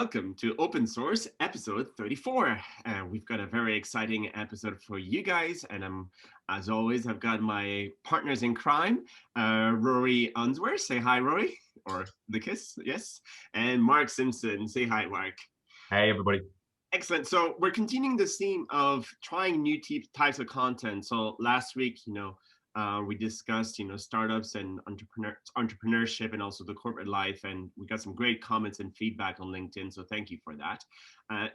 welcome to Open Source episode 34. We've got a very exciting episode for you guys, and as always, I've got my partners in crime, Rory Unsworth. Say hi, Rory, or the kiss, yes, and Mark Simpson. Say hi, Mark. Hey, everybody. Excellent. So we're continuing this theme of trying new types of content. So last week, we discussed, startups and entrepreneurship and also the corporate life. And we got some great comments and feedback on LinkedIn. So thank you for that.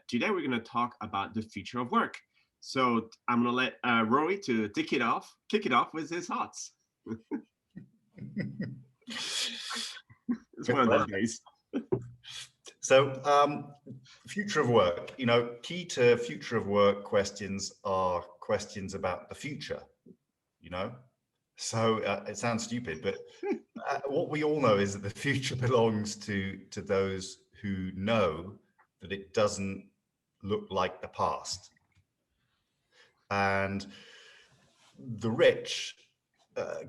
Today, we're going to talk about the future of work. So I'm going to let Rory to kick it off with his thoughts. It's one of those days. So future of work, key to future of work questions are questions about the future, So it sounds stupid, but what we all know is that the future belongs to those who know that it doesn't look like the past. And the rich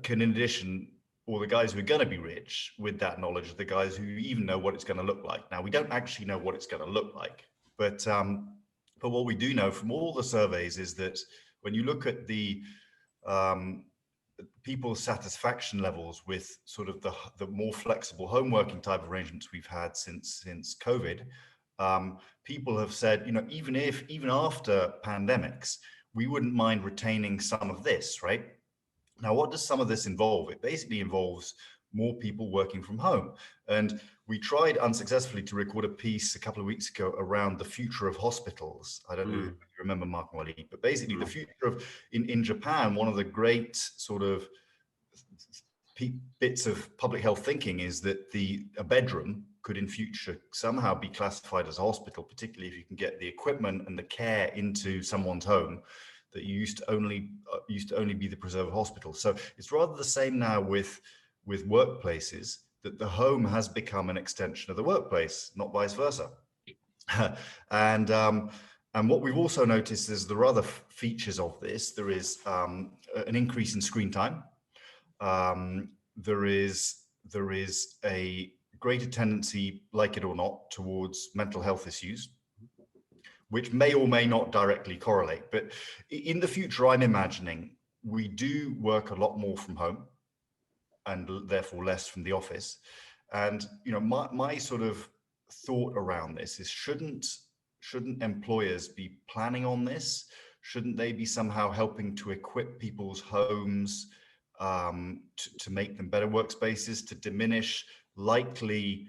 can, in addition, or the guys who are going to be rich with that knowledge, are the guys who even know what it's going to look like. Now, we don't actually know what it's going to look like, but what we do know from all the surveys is that when you look at the people's satisfaction levels with sort of the more flexible home working type of arrangements we've had since COVID, people have said, even after pandemics, we wouldn't mind retaining some of this, right? Now, what does some of this involve? It basically involves more people working from home. And we tried unsuccessfully to record a piece a couple of weeks ago around the future of hospitals. I don't know if you remember, Mark and Waleed, but basically the future of, in Japan, one of the great sort of bits of public health thinking is that a bedroom could in future somehow be classified as a hospital, particularly if you can get the equipment and the care into someone's home that used to only be the preserved hospital. So it's rather the same now with workplaces, that the home has become an extension of the workplace, not vice versa. And what we've also noticed is there are other features of this. There is an increase in screen time. There is a greater tendency, like it or not, towards mental health issues, which may or may not directly correlate. But in the future, I'm imagining we do work a lot more from home and therefore less from the office. And, my sort of thought around this is, shouldn't employers be planning on this? Shouldn't they be somehow helping to equip people's homes to make them better workspaces, to diminish likely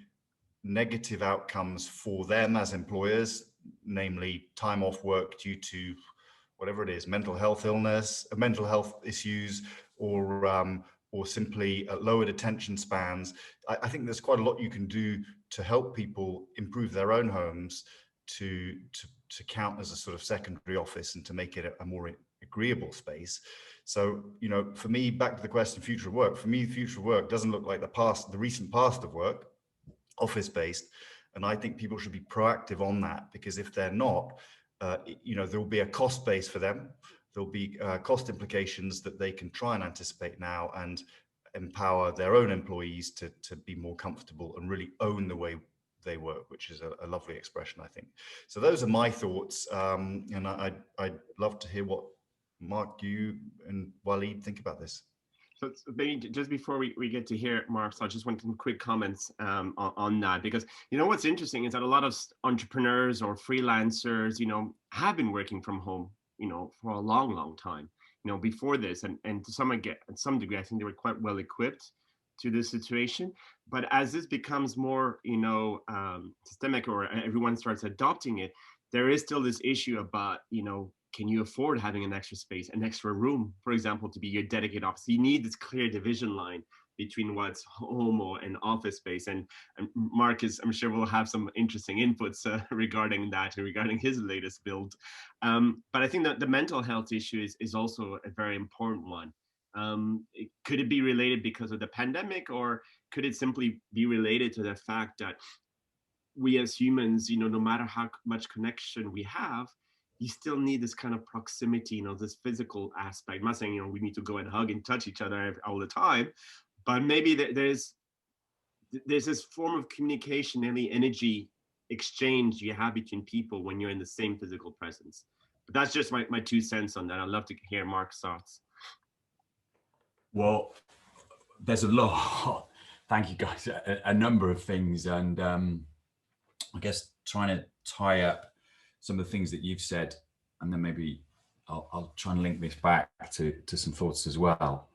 negative outcomes for them as employers, namely time off work due to whatever it is, mental health issues, or simply lowered attention spans? I think there's quite a lot you can do to help people improve their own homes to count as a sort of secondary office and to make it a more agreeable space. So, for me, back to the question, future of work, for me, the future of work doesn't look like the recent past of work, office-based. And I think people should be proactive on that, because if they're not, there will be a cost base for them. There'll be cost implications that they can try and anticipate now and empower their own employees to be more comfortable and really own the way they work, which is a lovely expression, I think. So those are my thoughts. And I'd love to hear what Mark, you and Waleed think about this. So maybe just before we get to hear Mark, so I just want some quick comments on that, because what's interesting is that a lot of entrepreneurs or freelancers, have been working from home, for a long time, before this, and to some degree, I think they were quite well equipped to this situation. But as this becomes more, systemic, or everyone starts adopting it, there is still this issue about, can you afford having an extra space, an extra room, for example, to be your dedicated office? You need this clear division line between what's home or an office space. And Marcus, I'm sure, will have some interesting inputs regarding that and regarding his latest build. But I think that the mental health issue is also a very important one. Could it be related because of the pandemic, or could it simply be related to the fact that we as humans, no matter how much connection we have, you still need this kind of proximity, this physical aspect. I'm not saying, we need to go and hug and touch each other all the time, but maybe there's this form of communication and the energy exchange you have between people when you're in the same physical presence. But that's just my 2 cents on that. I'd love to hear Mark's thoughts. Well, there's a lot. Thank you, guys. A number of things, and I guess trying to tie up some of the things that you've said, and then maybe I'll try and link this back to some thoughts as well.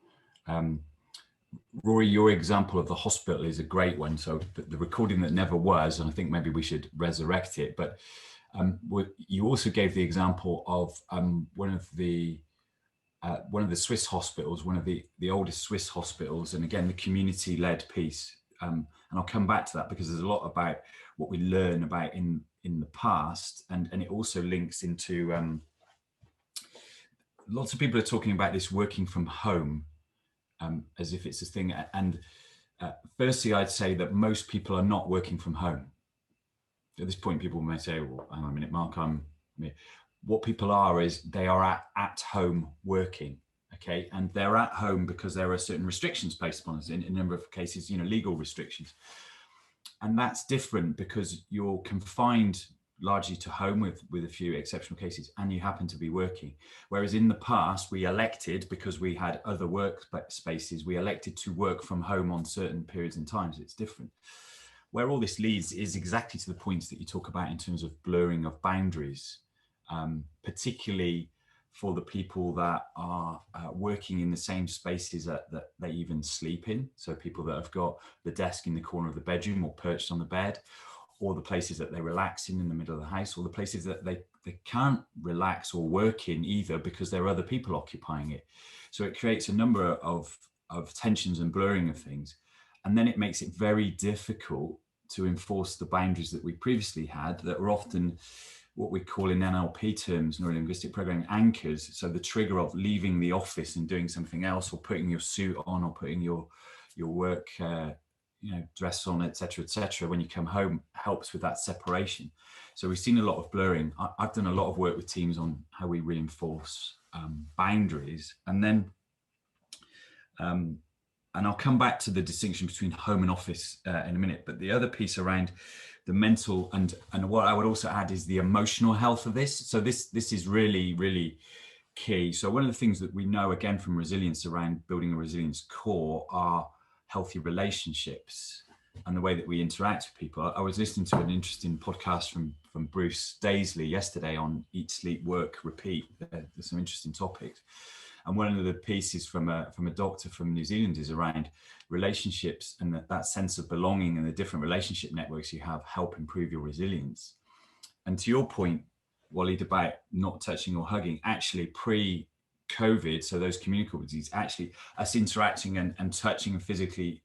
Rory, your example of the hospital is a great one. So the recording that never was, and I think maybe we should resurrect it. But you also gave the example of one of the Swiss hospitals, one of the oldest Swiss hospitals, and again the community-led piece. And I'll come back to that because there's a lot about what we learn about in the past, and it also links into lots of people are talking about this working from home as if it's a thing. And firstly, I'd say that most people are not working from home. At this point, people may say, well, hang on a minute, Mark, what people are is they are at home working, okay? And they're at home because there are certain restrictions placed upon us in a number of cases, legal restrictions. And that's different because you're confined largely to home with a few exceptional cases, and you happen to be working. Whereas in the past, we elected, because we had other work spaces, we elected to work from home on certain periods and times. It's different. Where all this leads is exactly to the points that you talk about in terms of blurring of boundaries, particularly for the people that are working in the same spaces that they even sleep in. So people that have got the desk in the corner of the bedroom or perched on the bed, or the places that they relax in the middle of the house, or the places that they can't relax or work in either because there are other people occupying it. So it creates a number of tensions and blurring of things. And then it makes it very difficult to enforce the boundaries that we previously had that were often what we call in NLP terms, neuro-linguistic programming, anchors. So the trigger of leaving the office and doing something else, or putting your suit on, or putting your work dress on, etc., when you come home, helps with that separation. So we've seen a lot of blurring. I've done a lot of work with teams on how we reinforce boundaries, and then and I'll come back to the distinction between home and office in a minute. But the other piece around the mental and what I would also add is the emotional health of this. So this is really, really key. So one of the things that we know, again, from resilience around building a resilience core are healthy relationships and the way that we interact with people. I was listening to an interesting podcast from Bruce Daisley yesterday on Eat, Sleep, Work, Repeat. There's some interesting topics. And one of the pieces from a doctor from New Zealand is around relationships, and that sense of belonging and the different relationship networks you have help improve your resilience. And to your point, Walid, about not touching or hugging, actually pre-COVID, so those communicable diseases, actually us interacting and touching and physically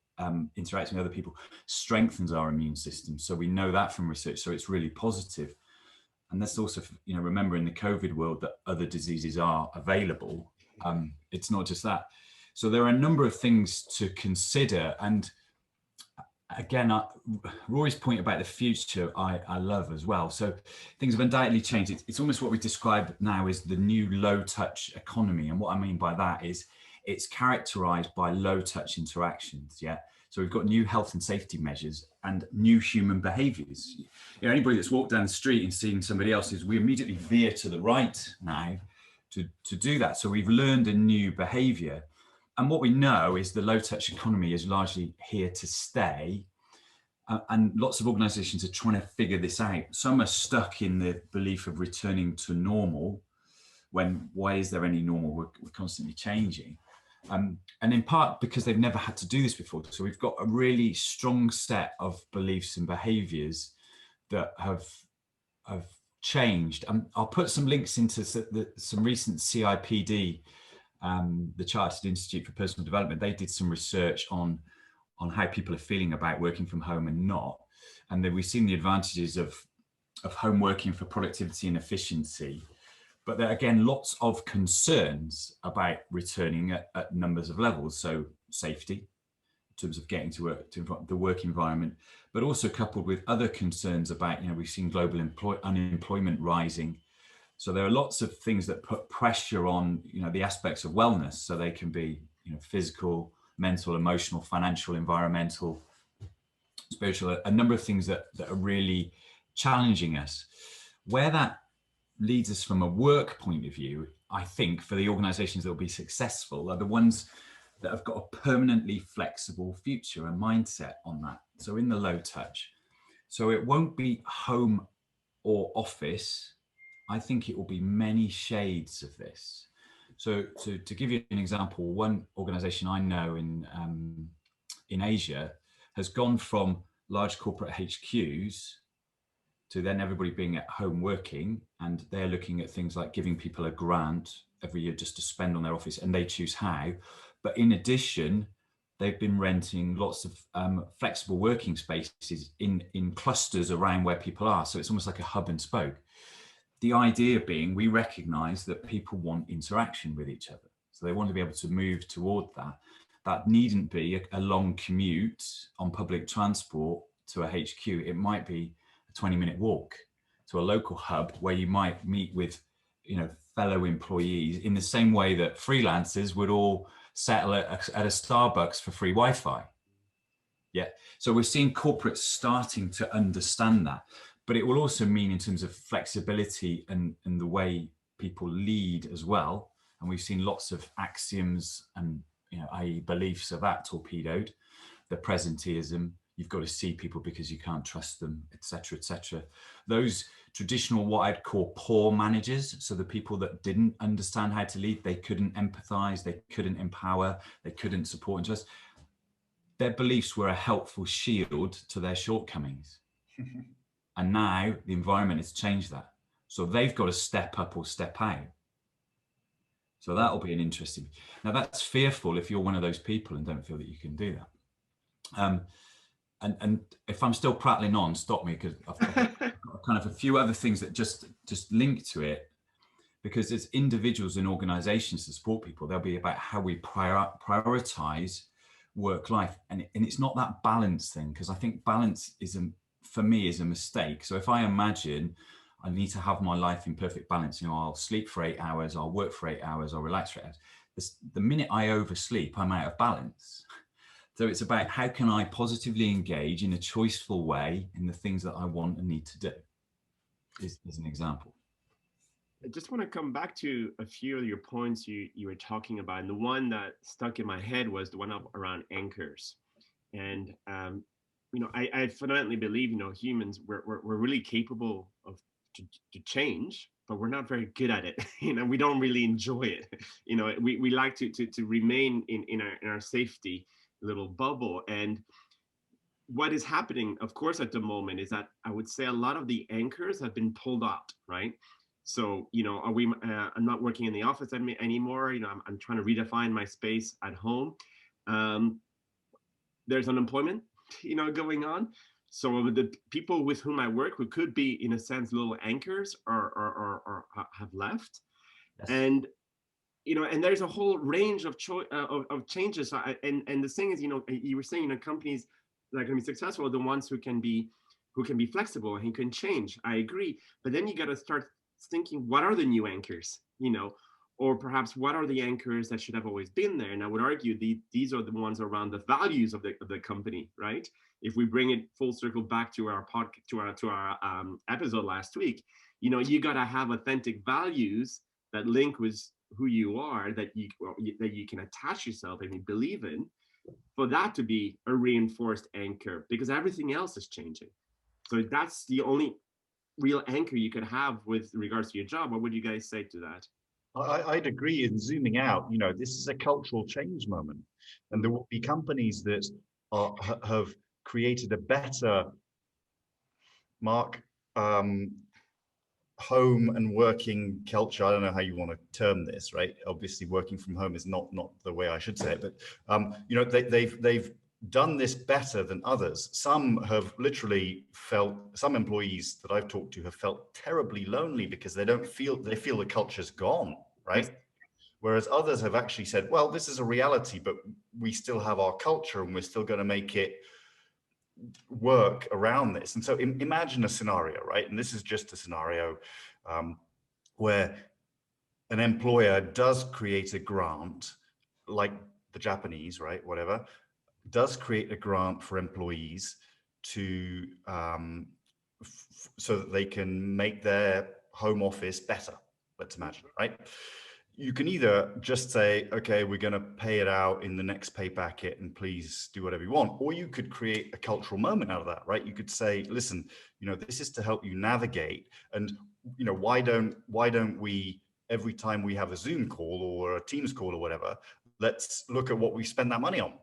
interacting with other people strengthens our immune system. So we know that from research, so it's really positive. And that's also, remember in the COVID world that other diseases are available. It's not just that. So there are a number of things to consider. And again, Rory's point about the future, I love as well. So things have undoubtedly changed. It's almost what we describe now as the new low touch economy. And what I mean by that is it's characterized by low touch interactions. Yeah. So we've got new health and safety measures and new human behaviors. Anybody that's walked down the street and seen somebody else, we immediately veer to the right now to do that. So we've learned a new behavior. And what we know is the low touch economy is largely here to stay. And lots of organizations are trying to figure this out. Some are stuck in the belief of returning to normal, when why is there any normal? We're constantly changing. And in part because they've never had to do this before. So we've got a really strong set of beliefs and behaviors that have changed. I'll put some links into some recent CIPD, the Chartered Institute for Personal Development. They did some research on how people are feeling about working from home and not. And then we've seen the advantages of home working for productivity and efficiency. But there are, again, lots of concerns about returning at numbers of levels. So safety, in terms of getting to work, to the work environment, but also coupled with other concerns about, we've seen global unemployment rising. So there are lots of things that put pressure on, the aspects of wellness. So they can be, physical, mental, emotional, financial, environmental, spiritual, a number of things that are really challenging us. Where that leads us from a work point of view, I think for the organizations that will be successful are the ones that have got a permanently flexible future and mindset on that. So in the low touch. So it won't be home or office. I think it will be many shades of this. So to give you an example, one organization I know in Asia has gone from large corporate HQs to then everybody being at home working, and they're looking at things like giving people a grant every year just to spend on their office, and they choose how. But in addition, they've been renting lots of flexible working spaces in clusters around where people are. So it's almost like a hub and spoke. The idea being we recognize that people want interaction with each other. So they want to be able to move toward that. That needn't be a long commute on public transport to a HQ. It might be a 20-minute walk to a local hub where you might meet with, fellow employees in the same way that freelancers would all settle at a Starbucks for free Wi-Fi. Yeah. So we're seeing corporates starting to understand that, but it will also mean in terms of flexibility and the way people lead as well. And we've seen lots of axioms and, i.e. beliefs of that torpedoed, the presenteeism, you've got to see people because you can't trust them, etc., etc. Those traditional, what I'd call poor managers, so the people that didn't understand how to lead, they couldn't empathize, they couldn't empower, they couldn't support and trust. Their beliefs were a helpful shield to their shortcomings. And now the environment has changed that. So they've got to step up or step out. So that'll be an interesting. Now that's fearful if you're one of those people and don't feel that you can do that. And if I'm still prattling on, stop me, because I've got kind of a few other things that just link to it, because as individuals and organizations to support people, they'll be about how we prioritize work life. And it's not that balance thing, because I think balance for me is a mistake. So if I imagine I need to have my life in perfect balance, I'll sleep for 8 hours, I'll work for 8 hours, I'll relax for 8 hours. The minute I oversleep, I'm out of balance. So it's about how can I positively engage in a choiceful way in the things that I want and need to do, is an example. I just want to come back to a few of your points you were talking about. And the one that stuck in my head was the one around anchors. And, I fundamentally believe, humans, we're really capable of to change, but we're not very good at it. We don't really enjoy it. We like to remain in our safety little bubble. And what is happening, of course, at the moment is that I would say a lot of the anchors have been pulled out, right? So, I'm not working in the office anymore. I'm trying to redefine my space at home. There's unemployment, going on. So the people with whom I work, who could be, in a sense, little anchors, or have left. Yes. And and there's a whole range of changes. And the thing is, you were saying, companies that are going to be successful are the ones who can be flexible and who can change. I agree. But then you got to start thinking, what are the new anchors? Or perhaps what are the anchors that should have always been there? And I would argue these are the ones around the values of the company, right? If we bring it full circle back to our episode last week, you got to have authentic values that link with who you are, that you can attach yourself and you believe in, for that to be a reinforced anchor, because everything else is changing. So that's the only real anchor you could have with regards to your job. What would you guys say to that? I'd agree. In zooming out, this is a cultural change moment, and there will be companies that have created a better home and working culture. I don't know how you want to term this, right? Obviously, working from home is not the way I should say it, but they've done this better than others. Some have literally some employees that I've talked to have felt terribly lonely because they feel the culture's gone, right? Yes. Whereas others have actually said, well, this is a reality, but we still have our culture and we're still going to make it work around this. And so imagine a scenario, right? And this is just a scenario where an employer does create a grant, like the Japanese, right? Whatever, does create a grant for employees to so that they can make their home office better. Let's imagine, right? You can either just say, okay, we're going to pay it out in the next pay packet and please do whatever you want. Or you could create a cultural moment out of that, right? You could say, listen, this is to help you navigate. And, why don't we, every time we have a Zoom call or a Teams call or whatever, let's look at what we spend that money on,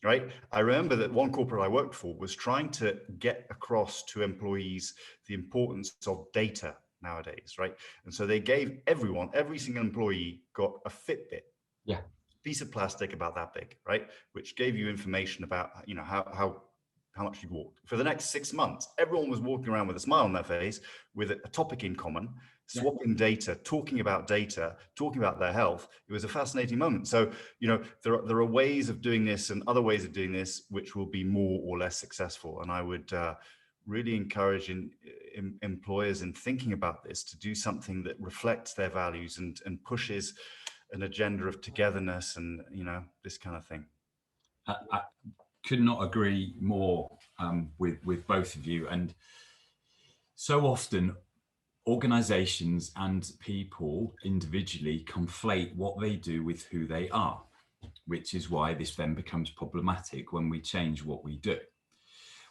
right? I remember that one corporate I worked for was trying to get across to employees the importance of data nowadays, right? And so they gave every single employee got a Fitbit, piece of plastic about that big, right? Which gave you information about, how much you walked. For the next 6 months, everyone was walking around with a smile on their face, with a topic in common, swapping data, talking about their health. It was a fascinating moment. So, there are ways of doing this and other ways of doing this, which will be more or less successful. And I would really encourage employers in thinking about this to do something that reflects their values and pushes an agenda of togetherness and, this kind of thing. I could not agree more with both of you. And so often organizations and people individually conflate what they do with who they are, which is why this then becomes problematic when we change what we do.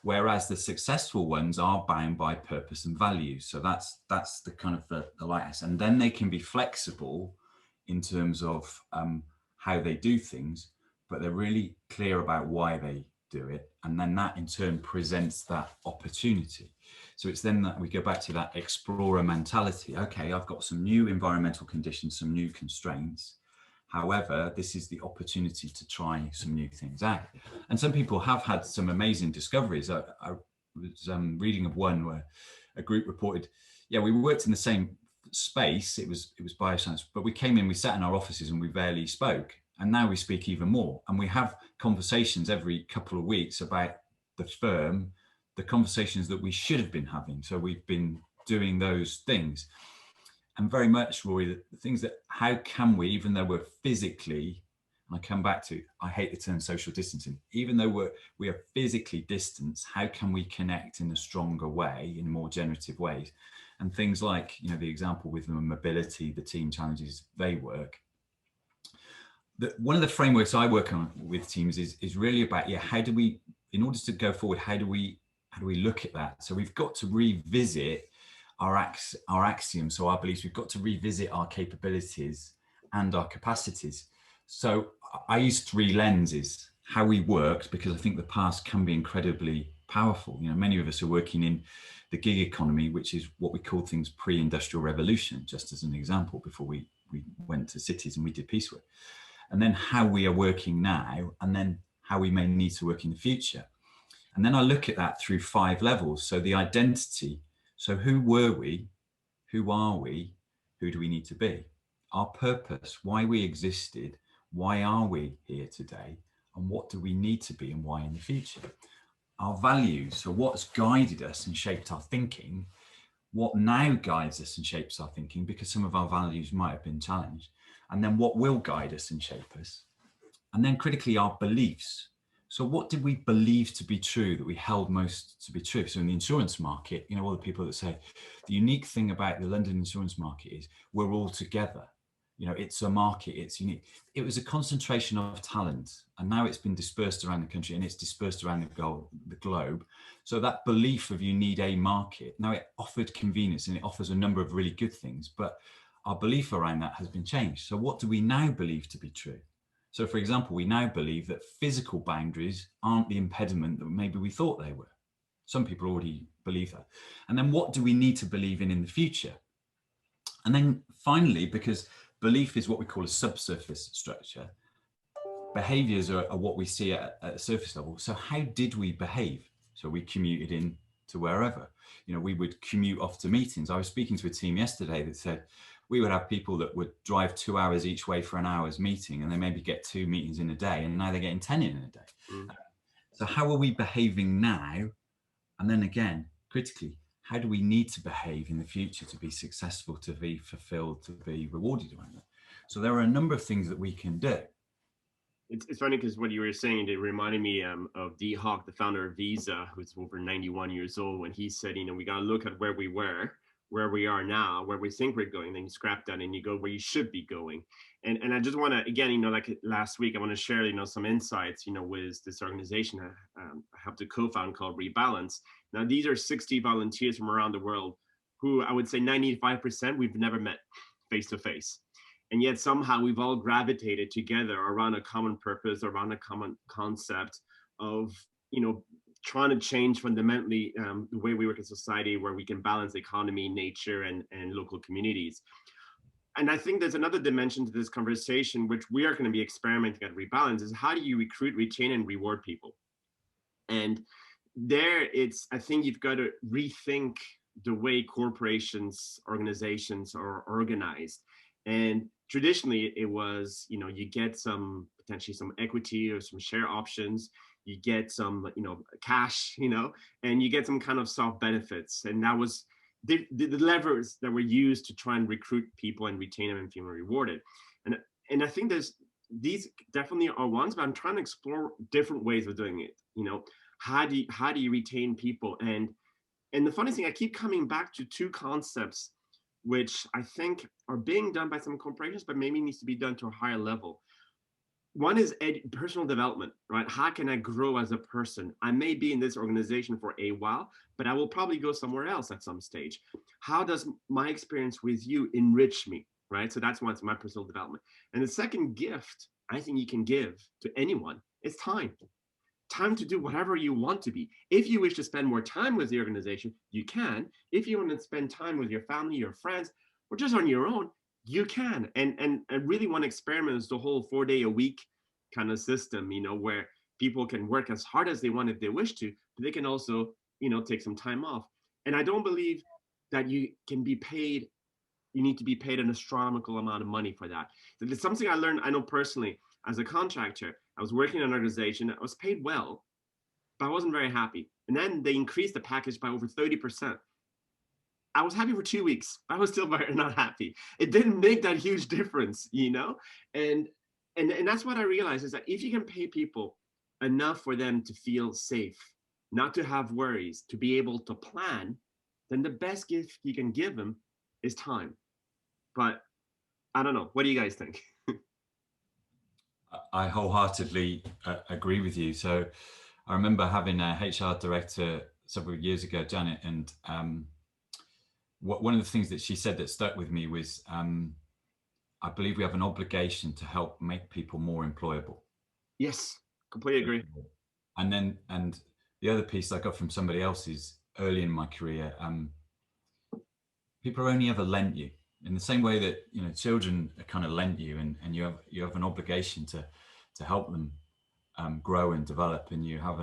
Whereas the successful ones are bound by purpose and values. So that's the kind of the lighthouse. And then they can be flexible in terms of how they do things, but they're really clear about why they do it. And then that in turn presents that opportunity. So it's then that we go back to that explorer mentality. Okay, I've got some new environmental conditions, some new constraints. However, this is the opportunity to try some new things out. And some people have had some amazing discoveries. I was reading of one where a group reported, we worked in the same space. It was bioscience, but we came in, we sat in our offices and we barely spoke. And now we speak even more. And we have conversations every couple of weeks about the firm, the conversations that we should have been having. So we've been doing those things. And very much, Rory, the things that, how can we, even though we're physically, and I come back to, I hate the term social distancing, even though we are physically distanced, how can we connect in a stronger way, in more generative ways? And things like, the example with the mobility, the team challenges they work. One of the frameworks I work on with teams is really about, how do we, in order to go forward, how do we look at that? So we've got to revisit our axioms, so our beliefs. We've got to revisit our capabilities and our capacities. So I use 3 lenses: how we worked, because I think the past can be incredibly powerful. Many of us are working in the gig economy, which is what we call things pre-industrial revolution, just as an example, before we went to cities and we did piecework. And then how we are working now, and then how we may need to work in the future. And then I look at that through 5 levels. So the identity. So who were we? Who are we? Who do we need to be? Our purpose, why we existed, why are we here today? And what do we need to be and why in the future? Our values, so what's guided us and shaped our thinking, what now guides us and shapes our thinking, because some of our values might have been challenged, and then what will guide us and shape us. And then critically, our beliefs. So what did we believe to be true, that we held most to be true? So in the insurance market, all the people that say, the unique thing about the London insurance market is we're all together. It's a market, it's unique. It was a concentration of talent, and now it's been dispersed around the country and it's dispersed around the globe. So that belief of you need a market, now it offered convenience and it offers a number of really good things, but our belief around that has been changed. So what do we now believe to be true? So for example, we now believe that physical boundaries aren't the impediment that maybe we thought they were. Some people already believe that. And then what do we need to believe in the future? And then finally, because belief is what we call a subsurface structure, behaviors are what we see at a surface level. So how did we behave? So we commuted in to wherever. We would commute off to meetings. I was speaking to a team yesterday that said we would have people that would drive 2 hours each way for an hour's meeting, and they maybe get 2 meetings in a day, and now they're getting 10 in a day. So how are we behaving now? And then again, critically, how do we need to behave in the future to be successful, to be fulfilled, to be rewarded around that? So there are a number of things that we can do. It's funny because what you were saying, it reminded me of D Hawk, the founder of Visa, who's over 91 years old, when he said, we got to look at where we were, where we are now, where we think we're going, then you scrap that and you go where you should be going. And I just want to, again, like last week, I want to share, some insights, with this organization I helped to co-found called Rebalance. Now, these are 60 volunteers from around the world who I would say 95% we've never met face to face. And yet somehow we've all gravitated together around a common purpose, around a common concept of, trying to change fundamentally the way we work in society, where we can balance economy, nature, and local communities. And I think there's another dimension to this conversation, which we are going to be experimenting at Rebalance, is how do you recruit, retain, and reward people? And there I think you've got to rethink the way corporations, organizations are organized. And traditionally it was, you get potentially some equity or some share options, you get some, cash, and you get some kind of soft benefits. And that was the levers that were used to try and recruit people and retain them and feel rewarded. And I think these definitely are ones, but I'm trying to explore different ways of doing it. How do you retain people? And the funny thing, I keep coming back to two concepts which I think are being done by some corporations, but maybe needs to be done to a higher level. One is personal development, right? How can I grow as a person? I may be in this organization for a while, but I will probably go somewhere else at some stage. How does my experience with you enrich me, right? So that's one, my personal development. And the second gift I think you can give to anyone is time. Time to do whatever you want to be. If you wish to spend more time with the organization, you can. If you want to spend time with your family, your friends, or just on your own, you can. And I really want to experiment with the whole 4-day-a-week kind of system, where people can work as hard as they want if they wish to, but they can also, take some time off. And I don't believe that you need to be paid an astronomical amount of money for that. It's something I learned, I know personally, as a contractor. I was working in an organization, I was paid well, but I wasn't very happy. And then they increased the package by over 30%. I was happy for 2 weeks. I was still very not happy. It didn't make that huge difference, And that's what I realized, is that if you can pay people enough for them to feel safe, not to have worries, to be able to plan, then the best gift you can give them is time. But I don't know. What do you guys think? I wholeheartedly agree with you. So I remember having a HR director several years ago, Janet, and one of the things that she said that stuck with me was, I believe we have an obligation to help make people more employable. Yes, completely agree. And the other piece I got from somebody else is, early in my career, people are only ever lent you. In the same way that children are kind of lent you, and you have an obligation to help them grow and develop, and you have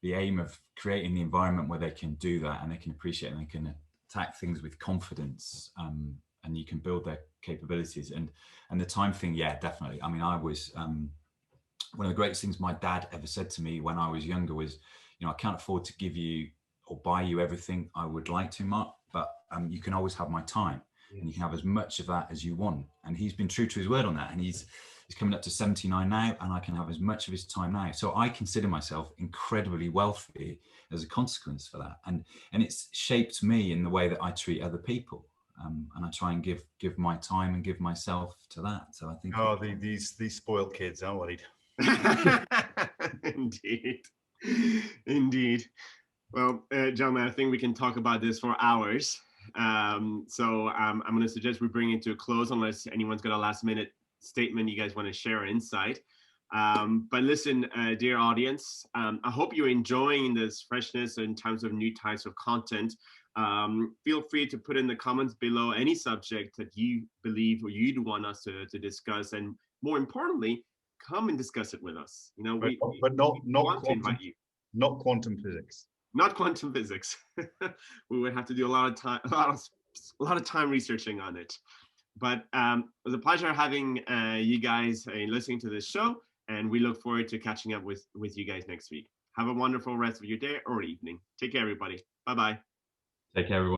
the aim of creating the environment where they can do that, and they can appreciate, and they can attack things with confidence, and you can build their capabilities. And the time thing, yeah, definitely. I mean, I was one of the greatest things my dad ever said to me when I was younger was, I can't afford to give you or buy you everything I would like to, Mark, but you can always have my time. Yes. And you can have as much of that as you want. And he's been true to his word on that. And he's coming up to 79 now, and I can have as much of his time now. So I consider myself incredibly wealthy as a consequence for that. And it's shaped me in the way that I treat other people. And I try and give my time and give myself to that. So I think these spoiled kids, aren't worried. Indeed. Well, gentlemen, I think we can talk about this for hours. So I'm going to suggest we bring it to a close, unless anyone's got a last minute statement you guys want to share insight. But listen, dear audience, I hope you're enjoying this freshness in terms of new types of content. Feel free to put in the comments below any subject that you believe or you'd want us to discuss, and more importantly, come and discuss it with us. But not quantum, not quantum physics. Not quantum physics. We would have to do a lot of time researching on it. But it was a pleasure having you guys listening to this show, and we look forward to catching up with you guys next week. Have a wonderful rest of your day or evening. Take care, everybody. Bye-bye. Take care, everyone.